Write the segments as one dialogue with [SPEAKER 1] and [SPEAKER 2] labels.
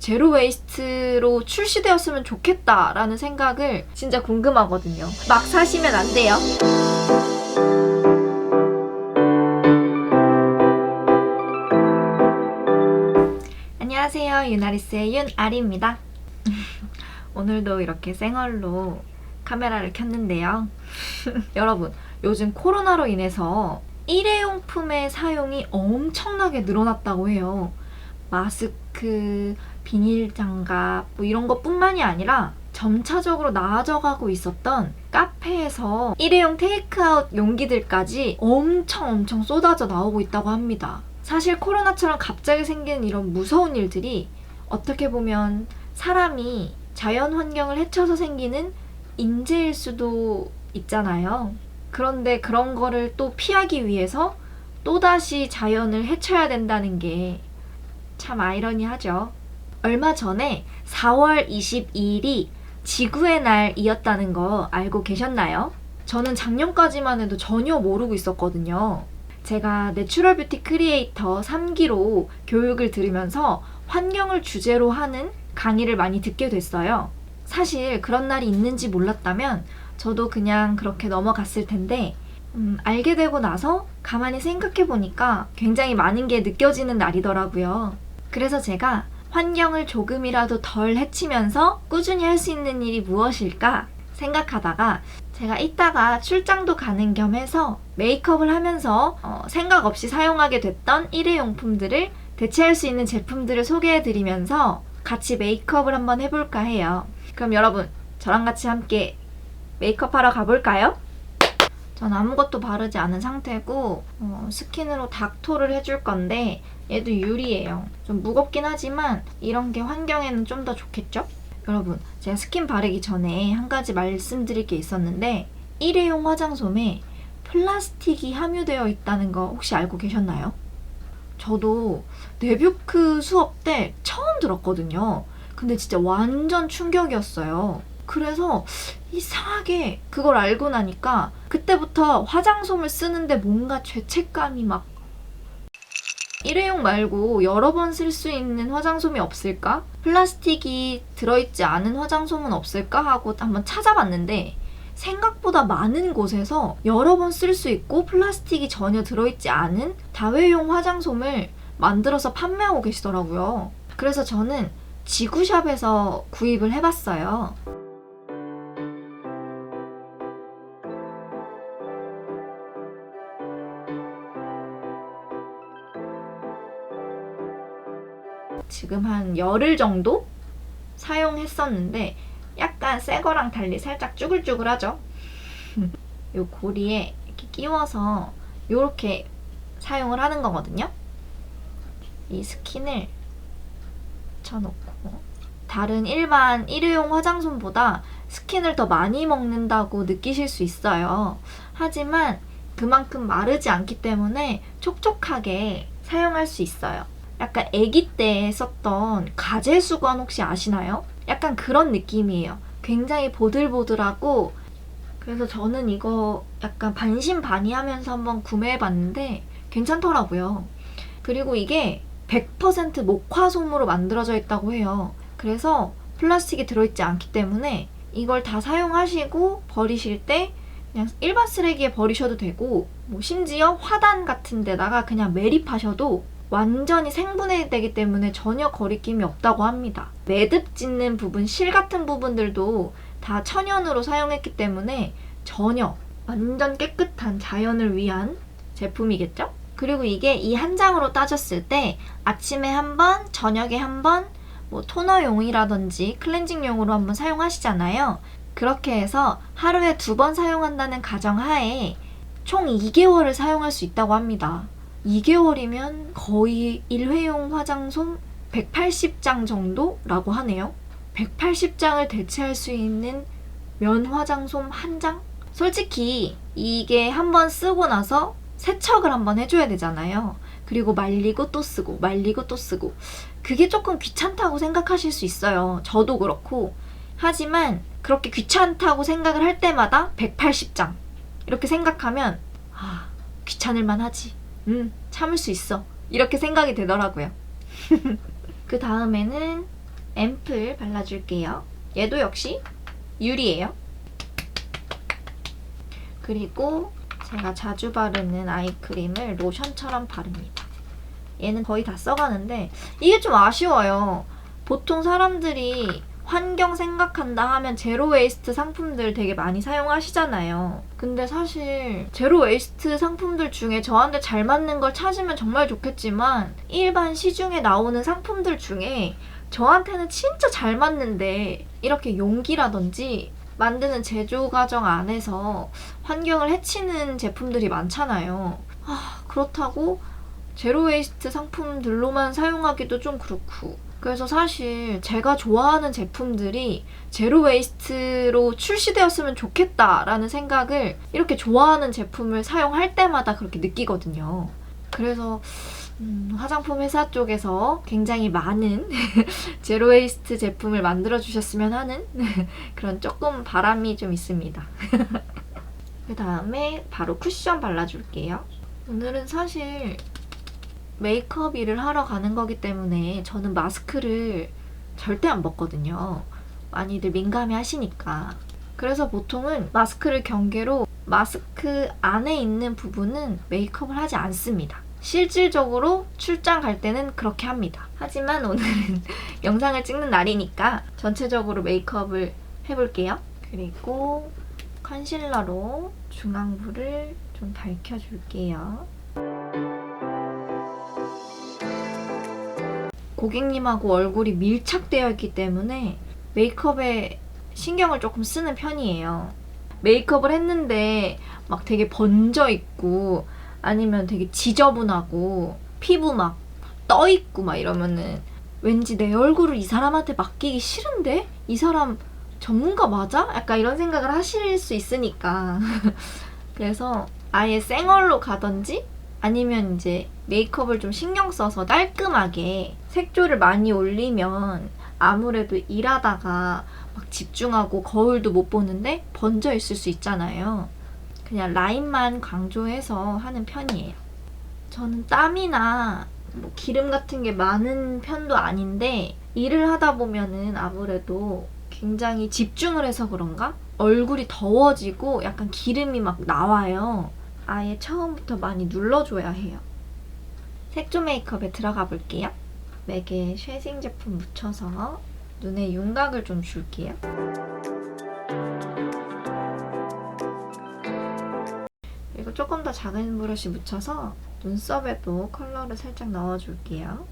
[SPEAKER 1] 제로 웨이스트로 출시되었으면 좋겠다라는 생각을 진짜 궁금하거든요. 막 사시면 안 돼요. 안녕하세요. 유나리스의 윤아리입니다. 오늘도 이렇게 생얼로 카메라를 켰는데요. 여러분, 요즘 코로나로 인해서 일회용품의 사용이 엄청나게 늘어났다고 해요. 마스크, 비닐장갑 뭐 이런 것뿐만이 아니라 점차적으로 나아져가고 있었던 카페에서 일회용 테이크아웃 용기들까지 엄청 쏟아져 나오고 있다고 합니다. 사실 코로나처럼 갑자기 생긴 이런 무서운 일들이 어떻게 보면 사람이 자연 환경을 해쳐서 생기는 인재일 수도 있잖아요. 그런데 그런 거를 또 피하기 위해서 또다시 자연을 해쳐야 된다는 게 참 아이러니하죠. 얼마 전에 4월 22일이 지구의 날이었다는 거 알고 계셨나요? 저는 작년까지만 해도 전혀 모르고 있었거든요. 제가 내추럴 뷰티 크리에이터 3기로 교육을 들으면서 환경을 주제로 하는 강의를 많이 듣게 됐어요. 사실 그런 날이 있는지 몰랐다면 저도 그냥 그렇게 넘어갔을 텐데 알게 되고 나서 가만히 생각해 보니까 굉장히 많은 게 느껴지는 날이더라고요. 그래서 제가 환경을 조금이라도 덜 해치면서 꾸준히 할 수 있는 일이 무엇일까 생각하다가 제가 이따가 출장도 가는 겸 해서 메이크업을 하면서 생각 없이 사용하게 됐던 일회용품들을 대체할 수 있는 제품들을 소개해드리면서 같이 메이크업을 한번 해볼까 해요. 그럼 여러분, 저랑 같이 함께 메이크업 하러 가볼까요? 전 아무것도 바르지 않은 상태고 스킨으로 닥토를 해줄 건데 얘도 유리예요. 좀 무겁긴 하지만 이런 게 환경에는 좀 더 좋겠죠? 여러분, 제가 스킨 바르기 전에 한 가지 말씀드릴 게 있었는데 일회용 화장솜에 플라스틱이 함유되어 있다는 거 혹시 알고 계셨나요? 저도 내뷰크 수업 때 처음 들었거든요. 근데 진짜 완전 충격이었어요. 그래서 이상하게 그걸 알고 나니까 그때부터 화장솜을 쓰는데 뭔가 죄책감이 막 일회용 말고 여러 번 쓸 수 있는 화장솜이 없을까? 플라스틱이 들어있지 않은 화장솜은 없을까? 하고 한번 찾아봤는데 생각보다 많은 곳에서 여러 번 쓸 수 있고 플라스틱이 전혀 들어있지 않은 다회용 화장솜을 만들어서 판매하고 계시더라고요. 그래서 저는 지구샵에서 구입을 해봤어요. 지금 한 열흘 정도 사용했었는데 약간 새 거랑 달리 살짝 쭈글쭈글하죠? 요 고리에 이렇게 끼워서 요렇게 사용을 하는 거거든요. 이 스킨을 쳐놓고 다른 일반 일회용 화장솜보다 스킨을 더 많이 먹는다고 느끼실 수 있어요. 하지만 그만큼 마르지 않기 때문에 촉촉하게 사용할 수 있어요. 약간 아기 때 썼던 가제 수건 혹시 아시나요? 약간 그런 느낌이에요. 굉장히 보들보들하고 그래서 저는 이거 약간 반신반의하면서 한번 구매해봤는데 괜찮더라고요. 그리고 이게 100% 목화솜으로 만들어져 있다고 해요. 그래서 플라스틱이 들어있지 않기 때문에 이걸 다 사용하시고 버리실 때 그냥 일반 쓰레기에 버리셔도 되고 뭐 심지어 화단 같은 데다가 그냥 매립하셔도 완전히 생분해되기 때문에 전혀 거리낌이 없다고 합니다. 매듭 짓는 부분, 실 같은 부분들도 다 천연으로 사용했기 때문에 전혀 완전 깨끗한 자연을 위한 제품이겠죠? 그리고 이게 이 한 장으로 따졌을 때 아침에 한 번, 저녁에 한 번, 뭐 토너용이라든지 클렌징용으로 한번 사용하시잖아요. 그렇게 해서 하루에 2번 사용한다는 가정하에 총 2개월을 사용할 수 있다고 합니다. 2개월이면 거의 일회용 화장솜 180장 정도라고 하네요. 180장을 대체할 수 있는 면 화장솜 한 장? 솔직히 이게 한번 쓰고 나서 세척을 한번 해줘야 되잖아요. 그리고 말리고 또 쓰고 말리고 또 쓰고 그게 조금 귀찮다고 생각하실 수 있어요. 저도 그렇고. 하지만 그렇게 귀찮다고 생각을 할 때마다 180장 이렇게 생각하면 귀찮을 만하지. 참을 수 있어. 이렇게 생각이 되더라고요. 그 다음에는 앰플 발라줄게요. 얘도 역시 유리예요. 그리고 제가 자주 바르는 아이크림을 로션처럼 바릅니다. 얘는 거의 다 써가는데 이게 좀 아쉬워요. 보통 사람들이 환경 생각한다 하면 제로 웨이스트 상품들 되게 많이 사용하시잖아요. 근데 사실 제로 웨이스트 상품들 중에 저한테 잘 맞는 걸 찾으면 정말 좋겠지만 일반 시중에 나오는 상품들 중에 저한테는 진짜 잘 맞는데 이렇게 용기라든지 만드는 제조 과정 안에서 환경을 해치는 제품들이 많잖아요. 그렇다고 제로 웨이스트 상품들로만 사용하기도 좀 그렇고, 그래서 사실 제가 좋아하는 제품들이 제로 웨이스트로 출시되었으면 좋겠다라는 생각을 이렇게 좋아하는 제품을 사용할 때마다 그렇게 느끼거든요. 그래서 화장품 회사 쪽에서 굉장히 많은 제로 웨이스트 제품을 만들어 주셨으면 하는 그런 조금 바람이 좀 있습니다. 그 다음에 바로 쿠션 발라줄게요. 오늘은 사실 메이크업 일을 하러 가는 거기 때문에 저는 마스크를 절대 안 벗거든요. 많이들 민감해 하시니까. 그래서 보통은 마스크를 경계로 마스크 안에 있는 부분은 메이크업을 하지 않습니다. 실질적으로 출장 갈 때는 그렇게 합니다. 하지만 오늘은 영상을 찍는 날이니까 전체적으로 메이크업을 해볼게요. 그리고 컨실러로 중앙부를 좀 밝혀줄게요. 고객님하고 얼굴이 밀착되어 있기 때문에 메이크업에 신경을 조금 쓰는 편이에요. 메이크업을 했는데 막 되게 번져 있고 아니면 되게 지저분하고 피부 막 떠 있고 막 이러면은 왠지 내 얼굴을 이 사람한테 맡기기 싫은데? 이 사람 전문가 맞아? 약간 이런 생각을 하실 수 있으니까. 그래서 아예 생얼로 가든지 아니면 이제 메이크업을 좀 신경 써서 깔끔하게 색조를 많이 올리면 아무래도 일하다가 막 집중하고 거울도 못 보는데 번져 있을 수 있잖아요. 그냥 라인만 강조해서 하는 편이에요. 저는 땀이나 뭐 기름 같은 게 많은 편도 아닌데 일을 하다 보면은 아무래도 굉장히 집중을 해서 그런가? 얼굴이 더워지고 약간 기름이 막 나와요. 아예 처음부터 많이 눌러줘야 해요. 색조 메이크업에 들어가 볼게요. 맥에 쉐딩 제품 묻혀서 눈에 윤곽을 좀 줄게요. 그리고 조금 더 작은 브러쉬 묻혀서 눈썹에도 컬러를 살짝 넣어줄게요.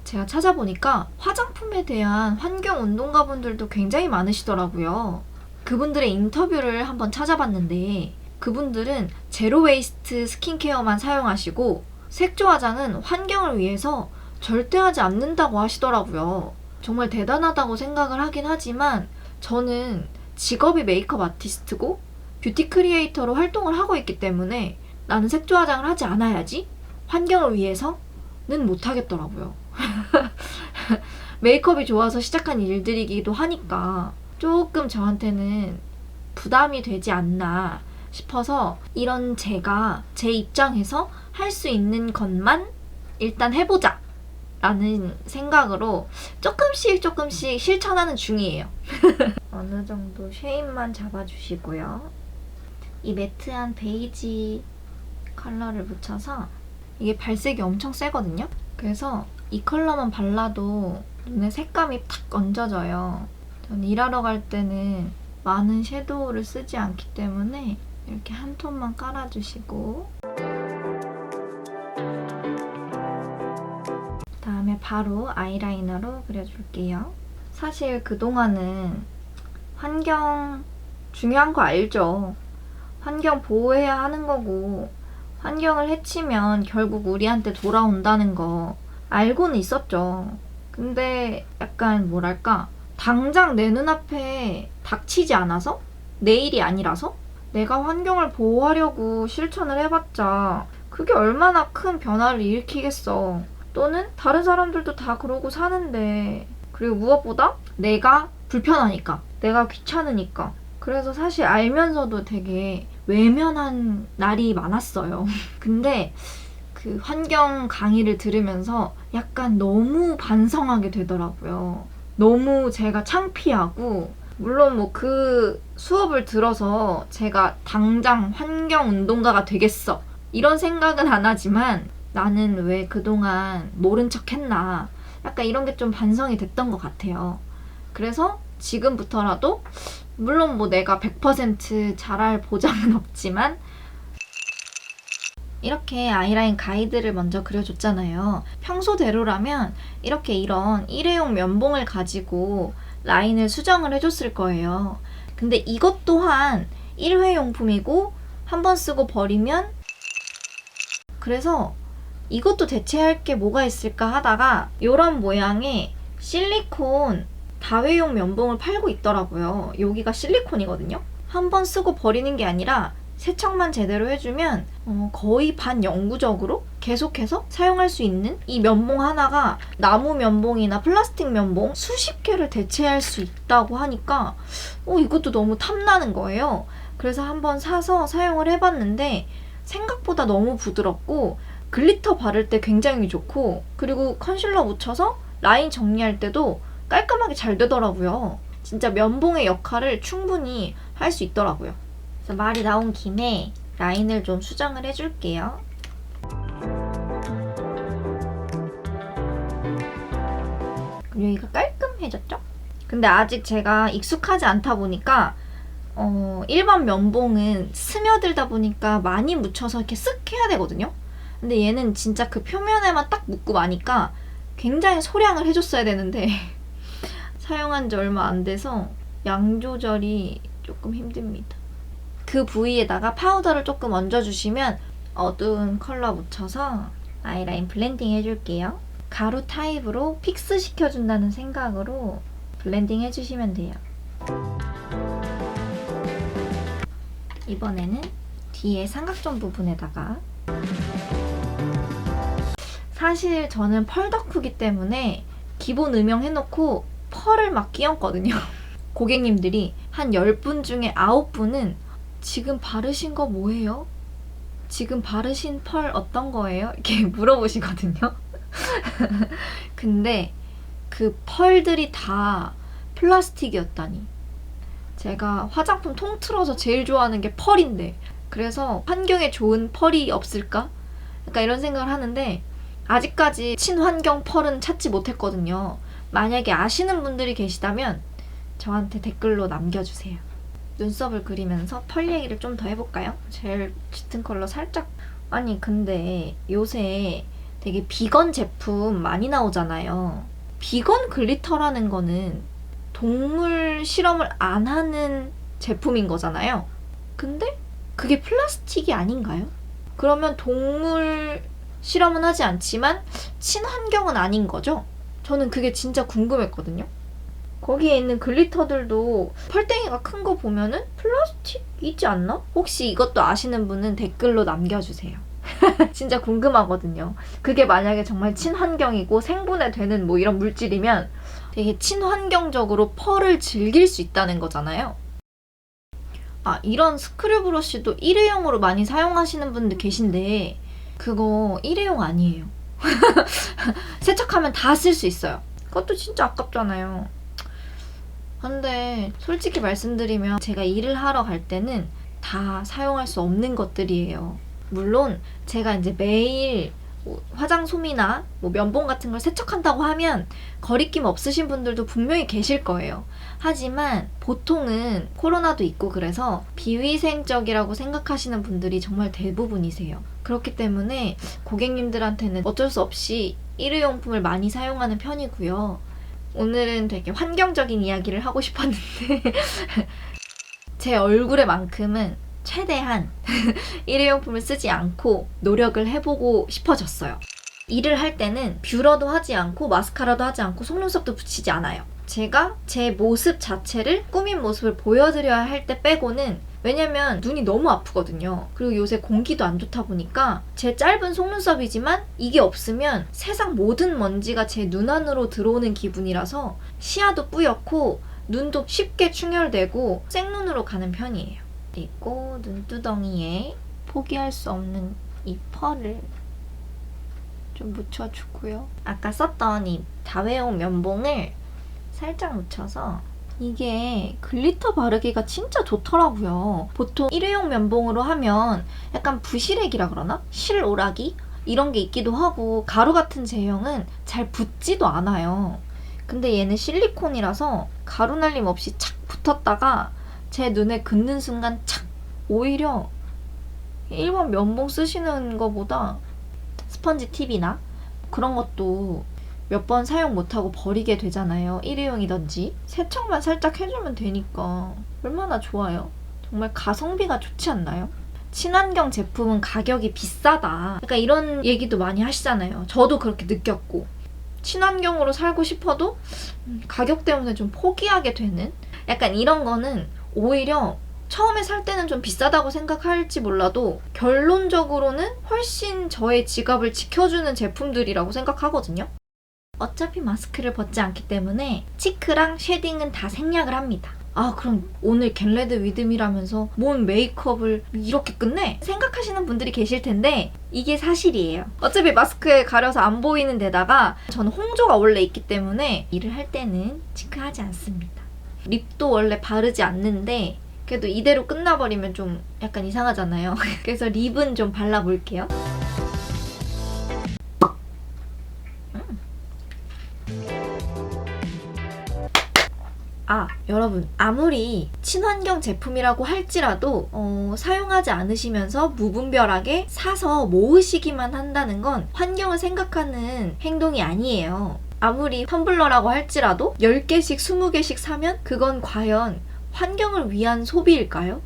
[SPEAKER 1] 제가 찾아보니까 화장품에 대한 환경 운동가분들도 굉장히 많으시더라고요. 그분들의 인터뷰를 한번 찾아봤는데 그분들은 제로 웨이스트 스킨케어만 사용하시고 색조 화장은 환경을 위해서 절대 하지 않는다고 하시더라고요. 정말 대단하다고 생각을 하긴 하지만 저는 직업이 메이크업 아티스트고 뷰티 크리에이터로 활동을 하고 있기 때문에 나는 색조 화장을 하지 않아야지 환경을 위해서는 못하겠더라고요. 메이크업이 좋아서 시작한 일들이기도 하니까 조금 저한테는 부담이 되지 않나 싶어서 이런 제가 제 입장에서 할 수 있는 것만 일단 해보자 라는 생각으로 조금씩 실천하는 중이에요. 어느 정도 쉐입만 잡아주시고요. 이 매트한 베이지 컬러를 묻혀서 이게 발색이 엄청 세거든요. 그래서 이 컬러만 발라도 눈에 색감이 탁 얹어져요. 전 일하러 갈 때는 많은 섀도우를 쓰지 않기 때문에 이렇게 한 톤만 깔아주시고 다음에 바로 아이라이너로 그려줄게요. 사실 그동안은 환경 중요한 거 알죠? 환경 보호해야 하는 거고 환경을 해치면 결국 우리한테 돌아온다는 거 알고는 있었죠. 근데 약간 뭐랄까 당장 내 눈앞에 닥치지 않아서? 내 일이 아니라서? 내가 환경을 보호하려고 실천을 해봤자 그게 얼마나 큰 변화를 일으키겠어. 또는 다른 사람들도 다 그러고 사는데 그리고 무엇보다 내가 불편하니까 내가 귀찮으니까 그래서 사실 알면서도 되게 외면한 날이 많았어요. 근데 그 환경 강의를 들으면서 약간 너무 반성하게 되더라고요. 너무 제가 창피하고, 물론 뭐 그 수업을 들어서 제가 당장 환경운동가가 되겠어 이런 생각은 안 하지만, 나는 왜 그동안 모른 척 했나, 약간 이런 게 좀 반성이 됐던 것 같아요. 그래서 지금부터라도, 물론 뭐 내가 100% 잘할 보장은 없지만, 이렇게 아이라인 가이드를 먼저 그려줬잖아요. 평소대로라면 이렇게 이런 일회용 면봉을 가지고 라인을 수정을 해줬을 거예요. 근데 이것 또한 일회용품이고 한 번 쓰고 버리면, 그래서 이것도 대체할 게 뭐가 있을까 하다가 이런 모양의 실리콘 다회용 면봉을 팔고 있더라고요. 여기가 실리콘이거든요. 한 번 쓰고 버리는 게 아니라 세척만 제대로 해주면 거의 반영구적으로 계속해서 사용할 수 있는 이 면봉 하나가 나무 면봉이나 플라스틱 면봉 수십 개를 대체할 수 있다고 하니까 이것도 너무 탐나는 거예요. 그래서 한번 사서 사용을 해봤는데 생각보다 너무 부드럽고 글리터 바를 때 굉장히 좋고, 그리고 컨실러 묻혀서 라인 정리할 때도 깔끔하게 잘 되더라고요. 진짜 면봉의 역할을 충분히 할 수 있더라고요. 그래서 말이 나온 김에 라인을 좀 수정을 해줄게요. 여기가 깔끔해졌죠? 근데 아직 제가 익숙하지 않다 보니까 일반 면봉은 스며들다 보니까 많이 묻혀서 이렇게 쓱 해야 되거든요. 근데 얘는 진짜 그 표면에만 딱 묻고 마니까 굉장히 소량을 해줬어야 되는데 사용한 지 얼마 안 돼서 양 조절이 조금 힘듭니다. 그 부위에다가 파우더를 조금 얹어주시면 어두운 컬러 묻혀서 아이라인 블렌딩 해줄게요. 가루 타입으로 픽스 시켜준다는 생각으로 블렌딩 해주시면 돼요. 이번에는 뒤에 삼각존 부분에다가, 사실 저는 펄 덕후기 때문에 기본 음영 해놓고 펄을 막 끼얹거든요. 고객님들이 한 10분 중에 9분은 지금 바르신 거 뭐예요? 지금 바르신 펄 어떤 거예요? 이렇게 물어보시거든요. 근데 그 펄들이 다 플라스틱이었다니. 제가 화장품 통틀어서 제일 좋아하는 게 펄인데, 그래서 환경에 좋은 펄이 없을까? 약간 이런 생각을 하는데 아직까지 친환경 펄은 찾지 못했거든요. 만약에 아시는 분들이 계시다면 저한테 댓글로 남겨주세요. 눈썹을 그리면서 펄 얘기를 좀 더 해볼까요? 제일 짙은 컬러 살짝. 아니 근데 요새 되게 비건 제품 많이 나오잖아요. 비건 글리터라는 거는 동물 실험을 안 하는 제품인 거잖아요. 근데 그게 플라스틱이 아닌가요? 그러면 동물 실험은 하지 않지만 친환경은 아닌 거죠? 저는 그게 진짜 궁금했거든요. 거기에 있는 글리터들도 펄땡이가 큰 거 보면은 플라스틱이지 않나? 혹시 이것도 아시는 분은 댓글로 남겨주세요. 진짜 궁금하거든요. 그게 만약에 정말 친환경이고 생분해 되는 뭐 이런 물질이면 되게 친환경적으로 펄을 즐길 수 있다는 거잖아요. 아, 이런 스크류 브러쉬도 일회용으로 많이 사용하시는 분들 계신데 그거 일회용 아니에요. 세척하면 다 쓸 수 있어요. 그것도 진짜 아깝잖아요. 근데 솔직히 말씀드리면 제가 일을 하러 갈 때는 다 사용할 수 없는 것들이에요. 물론 제가 이제 매일 뭐 화장솜이나 뭐 면봉 같은 걸 세척한다고 하면 거리낌 없으신 분들도 분명히 계실 거예요. 하지만 보통은 코로나도 있고 그래서 비위생적이라고 생각하시는 분들이 정말 대부분이세요. 그렇기 때문에 고객님들한테는 어쩔 수 없이 일회용품을 많이 사용하는 편이고요. 오늘은 되게 환경적인 이야기를 하고 싶었는데 제 얼굴에만큼은 최대한 일회용품을 쓰지 않고 노력을 해보고 싶어졌어요. 일을 할 때는 뷰러도 하지 않고 마스카라도 하지 않고 속눈썹도 붙이지 않아요. 제가 제 모습 자체를 꾸민 모습을 보여드려야 할 때 빼고는, 왜냐면 눈이 너무 아프거든요. 그리고 요새 공기도 안 좋다 보니까 제 짧은 속눈썹이지만 이게 없으면 세상 모든 먼지가 제 눈 안으로 들어오는 기분이라서 시야도 뿌옇고 눈도 쉽게 충혈되고 생눈으로 가는 편이에요. 그리고 눈두덩이에 포기할 수 없는 이 펄을 좀 묻혀주고요. 아까 썼던 이 다회용 면봉을 살짝 묻혀서 이게 글리터 바르기가 진짜 좋더라고요. 보통 일회용 면봉으로 하면 약간 부시래기라 그러나? 실오라기? 이런 게 있기도 하고 가루 같은 제형은 잘 붙지도 않아요. 근데 얘는 실리콘이라서 가루 날림 없이 착 붙었다가 제 눈에 긋는 순간 착! 오히려 일반 면봉 쓰시는 거보다 스펀지 팁이나 그런 것도 몇 번 사용 못하고 버리게 되잖아요. 일회용이든지. 세척만 살짝 해주면 되니까 얼마나 좋아요. 정말 가성비가 좋지 않나요? 친환경 제품은 가격이 비싸다. 약간 이런 얘기도 많이 하시잖아요. 저도 그렇게 느꼈고. 친환경으로 살고 싶어도 가격 때문에 좀 포기하게 되는? 약간 이런 거는 오히려 처음에 살 때는 좀 비싸다고 생각할지 몰라도 결론적으로는 훨씬 저의 지갑을 지켜주는 제품들이라고 생각하거든요. 어차피 마스크를 벗지 않기 때문에 치크랑 쉐딩은 다 생략을 합니다. 아, 그럼 오늘 겟레드 위드미라면서 뭔 메이크업을 이렇게 끝내? 생각하시는 분들이 계실 텐데 이게 사실이에요. 어차피 마스크에 가려서 안 보이는 데다가 저는 홍조가 원래 있기 때문에 일을 할 때는 치크하지 않습니다. 립도 원래 바르지 않는데 그래도 이대로 끝나버리면 좀 약간 이상하잖아요. 그래서 립은 좀 발라볼게요. 아, 여러분, 아무리 친환경 제품이라고 할지라도 사용하지 않으시면서 무분별하게 사서 모으시기만 한다는 건 환경을 생각하는 행동이 아니에요. 아무리 텀블러라고 할지라도 10개씩 20개씩 사면 그건 과연 환경을 위한 소비일까요?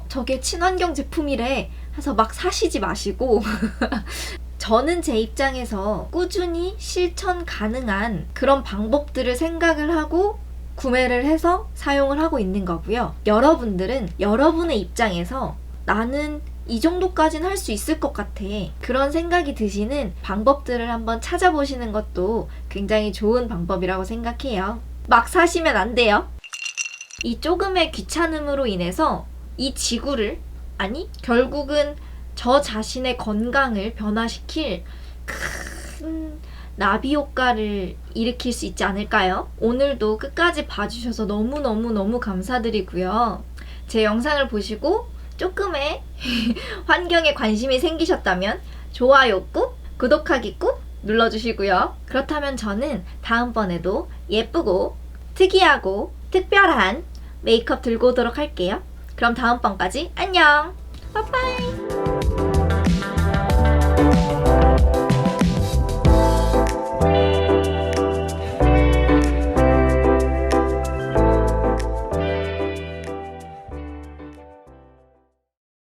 [SPEAKER 1] 저게 친환경 제품이래 해서 막 사시지 마시고 저는 제 입장에서 꾸준히 실천 가능한 그런 방법들을 생각을 하고 구매를 해서 사용을 하고 있는 거고요. 여러분들은 여러분의 입장에서 나는 이 정도까지는 할 수 있을 것 같아. 그런 생각이 드시는 방법들을 한번 찾아보시는 것도 굉장히 좋은 방법이라고 생각해요. 막 사시면 안 돼요. 이 조금의 귀찮음으로 인해서 이 지구를, 아니 결국은 저 자신의 건강을 변화시킬 큰 나비 효과를 일으킬 수 있지 않을까요? 오늘도 끝까지 봐주셔서 너무너무 감사드리고요. 제 영상을 보시고 조금의 환경에 관심이 생기셨다면 좋아요 꾹, 구독하기 꾹 눌러주시고요. 그렇다면 저는 다음번에도 예쁘고 특이하고 특별한 메이크업 들고 오도록 할게요. 그럼 다음번까지 안녕! 빠빠이!